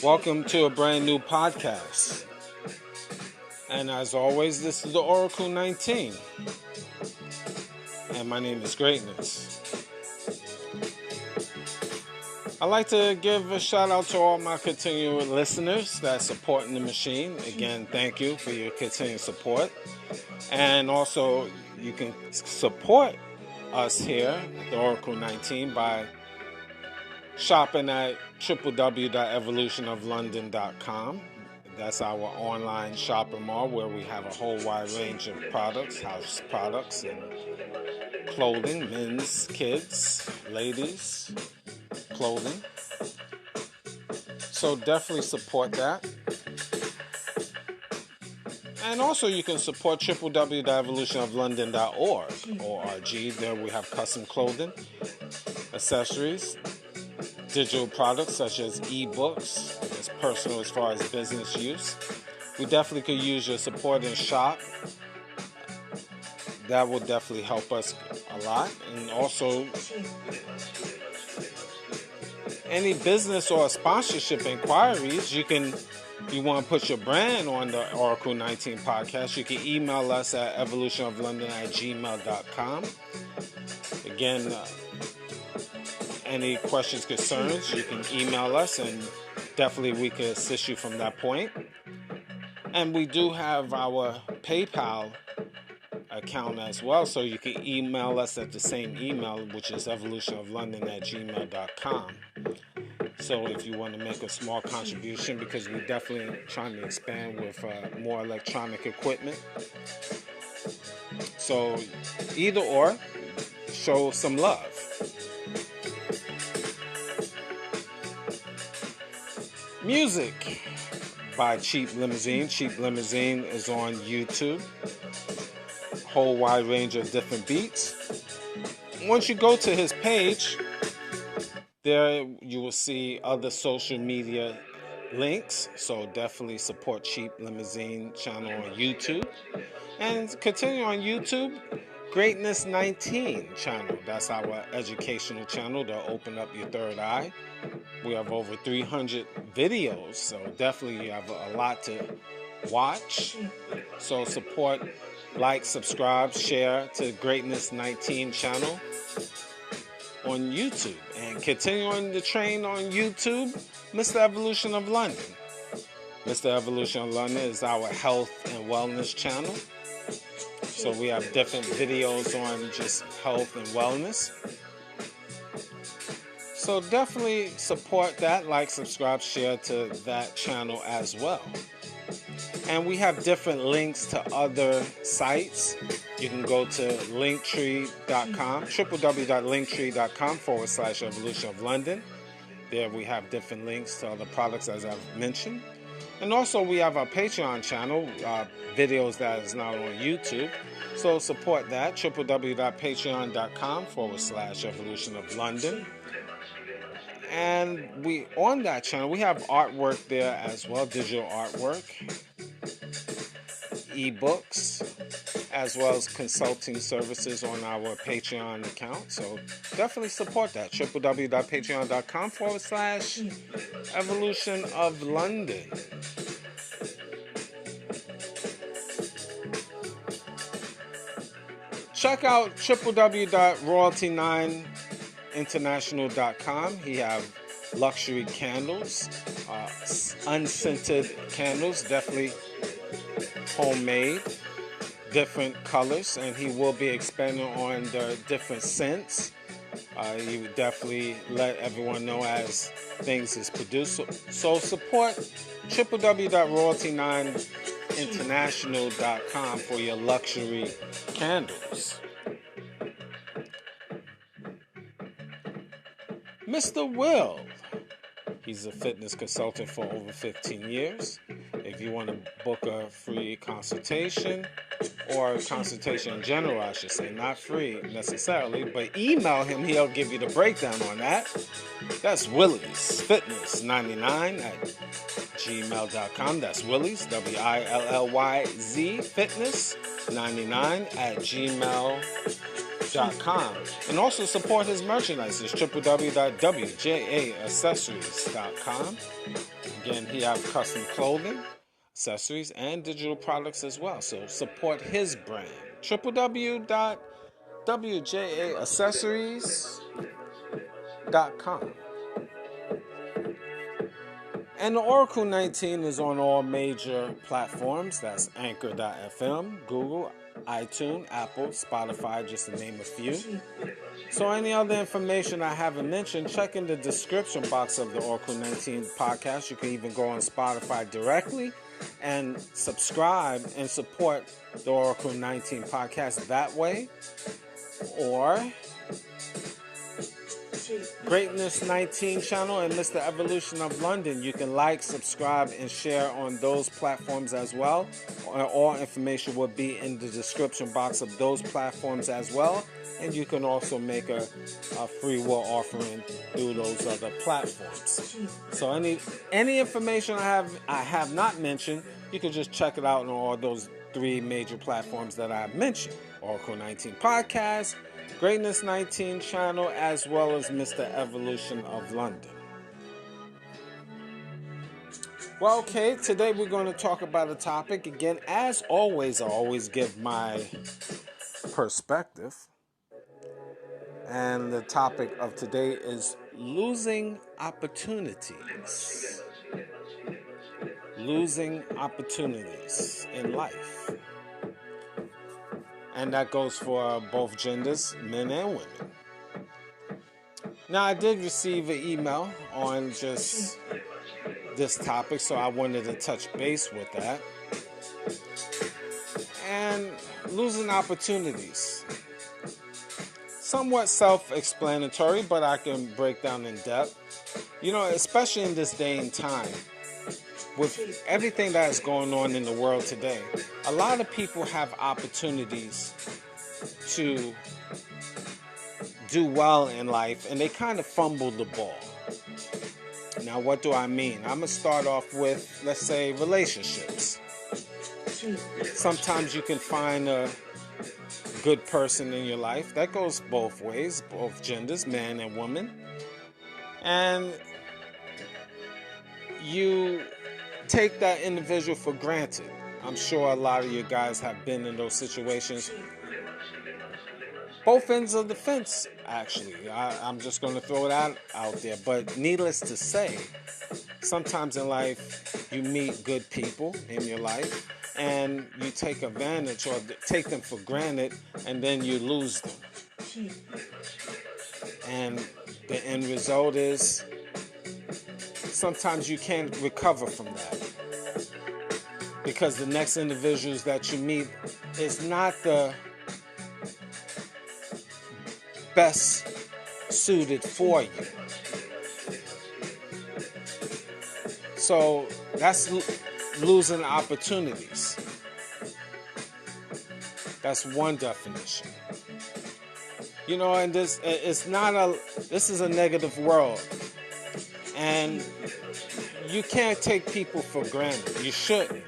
Welcome to a brand new podcast. And as always, this is the Oracle 19. And my name is Greatness. I'd like to give a shout out to all my continuing listeners that's supporting the machine. Again, thank you for your continued support. And also, you can support us here at the Oracle 19 by shopping at www.evolutionoflondon.com. That's our online shopping mall where we have a whole wide range of products, house products and clothing, men's, kids, ladies, clothing. So definitely support that. And also you can support www.evolutionoflondon.org. There we have custom clothing, accessories, digital products such as ebooks, as personal as far as business use. We definitely could use your support and shop. That will definitely help us a lot. And also, any business or sponsorship inquiries, you want to put your brand on the Oracle 19 podcast, you can email us at evolutionoflondon@gmail.com. Again, any questions, concerns, you can email us and definitely we can assist you from that point. And we do have our PayPal account as well, so you can email us at the same email, which is evolutionoflondon@gmail.com. So if you want to make a small contribution, because we're definitely trying to expand with more electronic equipment. So either or, show some love. Music by Cheap Limousine. Cheap Limousine is on YouTube. Whole wide range of different beats. Once you go to his page, there you will see other social media links. So definitely support Cheap Limousine channel on YouTube. And continue on YouTube, Greatness 19 channel. That's our educational channel to open up your third eye. We have over 300 videos, so definitely you have a lot to watch. So support, like, subscribe, share to Greatness 19 channel on YouTube. And continue on the train on YouTube, Mr. Evolution of London. Mr. Evolution of London is our health and wellness channel. So we have different videos on just health and wellness. So definitely support that, like, subscribe, share to that channel as well. And we have different links to other sites. You can go to linktree.com, www.linktree.com/Evolution of London. There we have different links to other products as I've mentioned. And also we have our Patreon channel, videos that is now on YouTube. So support that, www.patreon.com/Evolution of London. And we on that channel, we have artwork there as well, digital artwork, ebooks, as well as consulting services on our Patreon account. So definitely support that, www.patreon.com/Evolution of London. Check out www.royalty9international.com. He have luxury candles, unscented candles, definitely homemade, different colors, and he will be expanding on the different scents. He would definitely let everyone know as things is produced. So support www.royalty9international.com for your luxury candles. Mr. Will He's a fitness consultant for over 15 years. If you want to book a free consultation, or consultation in general, I should say, not free necessarily, but email him, he'll give you the breakdown on that. That's Willie's Fitness 99 at gmail.com. That's Willie's, WILLYZ Fitness 99 at gmail.com. And also support his merchandise. It's www.wjaaccessories.com. Again, he has custom clothing, accessories, and digital products as well. So support his brand. www.wjaaccessories.com. And the Oracle 19 is on all major platforms. That's Anchor.fm, Google, iTunes, Apple, Spotify, just to name a few. So any other information I haven't mentioned, check in the description box of the Oracle 19 podcast. You can even go on Spotify directly and subscribe and support the Oracle 19 podcast that way. Or Greatness 19 channel and Mr. Evolution of London. You can like, subscribe, and share on those platforms as well. All information will be in the description box of those platforms as well. And you can also make a free will offering through those other platforms. So any information I have not mentioned, you can just check it out on all those three major platforms that I've mentioned. Oracle 19 Podcast, Greatness 19 channel, as well as Mr. Evolution of London. Well, okay, today we're going to talk about a topic. Again, as always, I always give my perspective. And the topic of today is losing opportunities. Losing opportunities in life. And that goes for both genders, men and women. Now, I did receive an email on just this topic, so I wanted to touch base with that. And losing opportunities. Somewhat self-explanatory, but I can break down in depth. You know, especially in this day and time, with everything that is going on in the world today, a lot of people have opportunities to do well in life, and they kind of fumble the ball. Now, what do I mean? I'm going to start off with, let's say, relationships. Sometimes you can find a good person in your life. That goes both ways, both genders, man and woman. And you take that individual for granted. I'm sure a lot of you guys have been in those situations. Both ends of the fence, actually. I'm just going to throw it out there. But needless to say, sometimes in life, you meet good people in your life, and you take advantage or take them for granted, and then you lose them. And the end result is sometimes you can't recover from that, because the next individuals that you meet is not the best suited for you. So that's losing opportunities. That's one definition. You know, and this is a negative world. And you can't take people for granted. You shouldn't.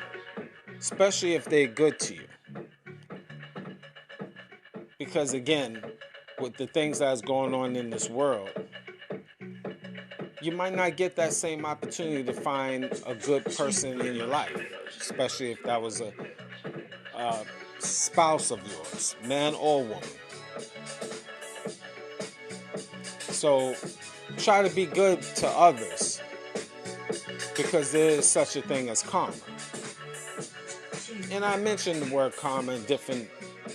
Especially if they're good to you. Because again, with the things that's going on in this world, you might not get that same opportunity to find a good person in your life, especially if that was a spouse of yours, man or woman. So try to be good to others, because there is such a thing as karma. And I mentioned the word karma in different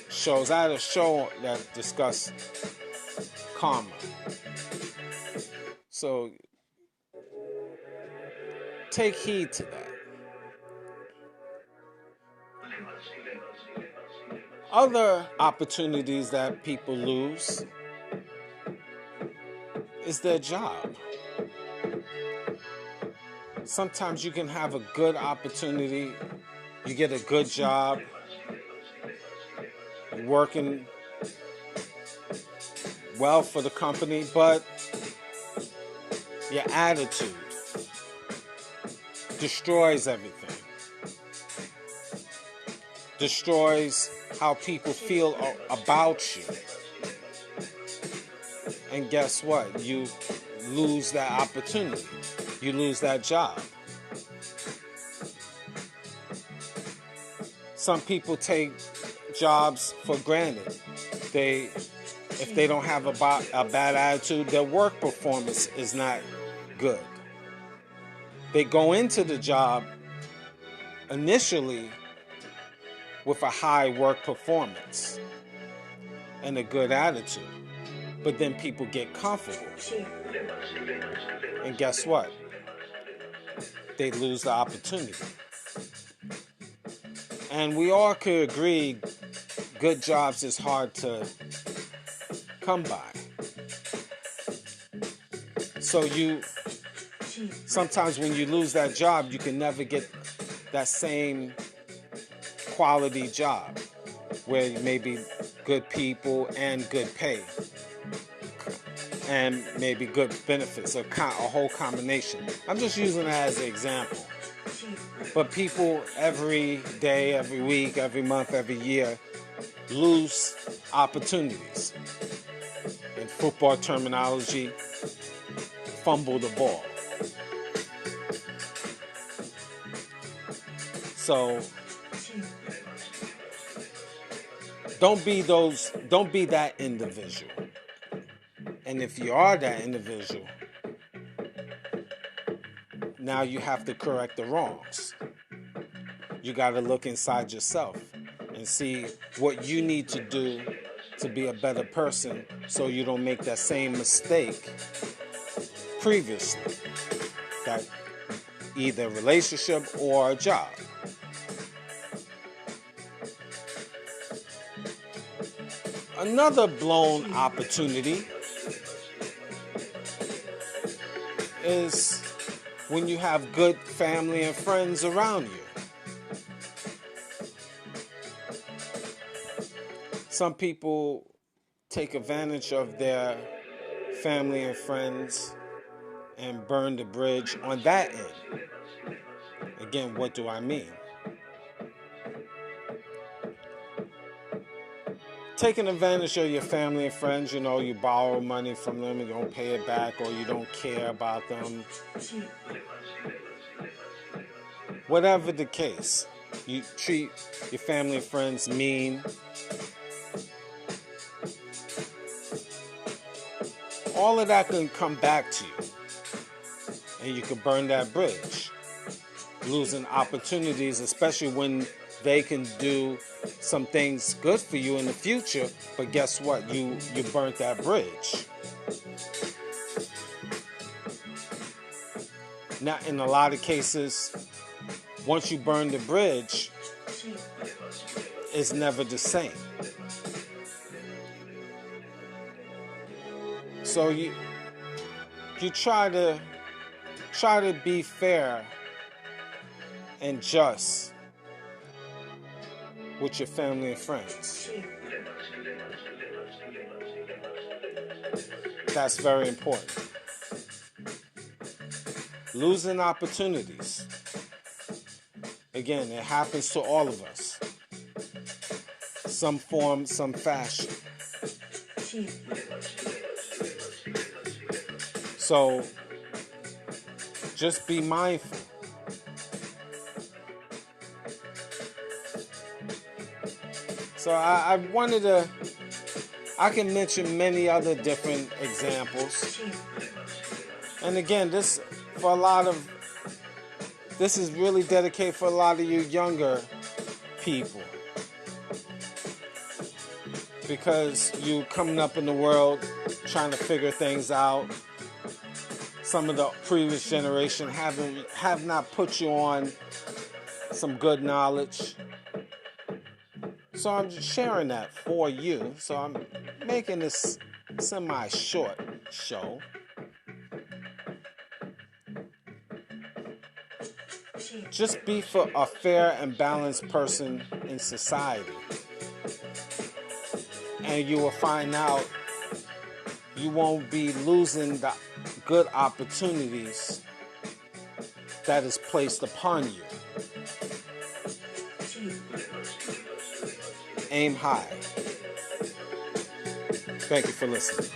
shows. I had a show that discussed karma. So take heed to that. Other opportunities that people lose is their job. Sometimes you can have a good opportunity, you get a good job, you're working well for the company, but your attitude destroys everything. Destroys how people feel about you. And guess what? You lose that opportunity. You lose that job. Some people take jobs for granted. If they don't have a bad attitude, their work performance is not good. They go into the job initially with a high work performance and a good attitude. But then people get comfortable. And guess what? They lose the opportunity. And we all could agree good jobs is hard to come by. So sometimes when you lose that job, you can never get that same quality job where maybe good people and good pay and maybe good benefits, a whole combination. I'm just using that as an example. But people every day, every week, every month, every year lose opportunities. In football terminology, fumble the ball. So don't be that individual. And if you are that individual, now you have to correct the wrongs. You got to look inside yourself and see what you need to do to be a better person so you don't make that same mistake previously, that either relationship or a job. Another blown opportunity is when you have good family and friends around you. Some people take advantage of their family and friends and burn the bridge on that end. Again, what do I mean? Taking advantage of your family and friends, you borrow money from them and you don't pay it back, or you don't care about them. Whatever the case, you treat your family and friends mean. All of that can come back to you, and you can burn that bridge, losing opportunities, especially when they can do some things good for you in the future, but guess what? You burnt that bridge. Now, in a lot of cases, once you burn the bridge, it's never the same. So you try to be fair and just with your family and friends. That's very important. Losing opportunities. Again, it happens to all of us. Some form, some fashion. So, just be mindful. So I can mention many other different examples. And again, this is really dedicated for a lot of you younger people. Because you coming up in the world, trying to figure things out. Some of the previous generation have not put you on some good knowledge. So I'm sharing that for you. So I'm making this semi-short show. Just be for a fair and balanced person in society. And you will find out you won't be losing the good opportunities that is placed upon you. Aim high. Thank you for listening.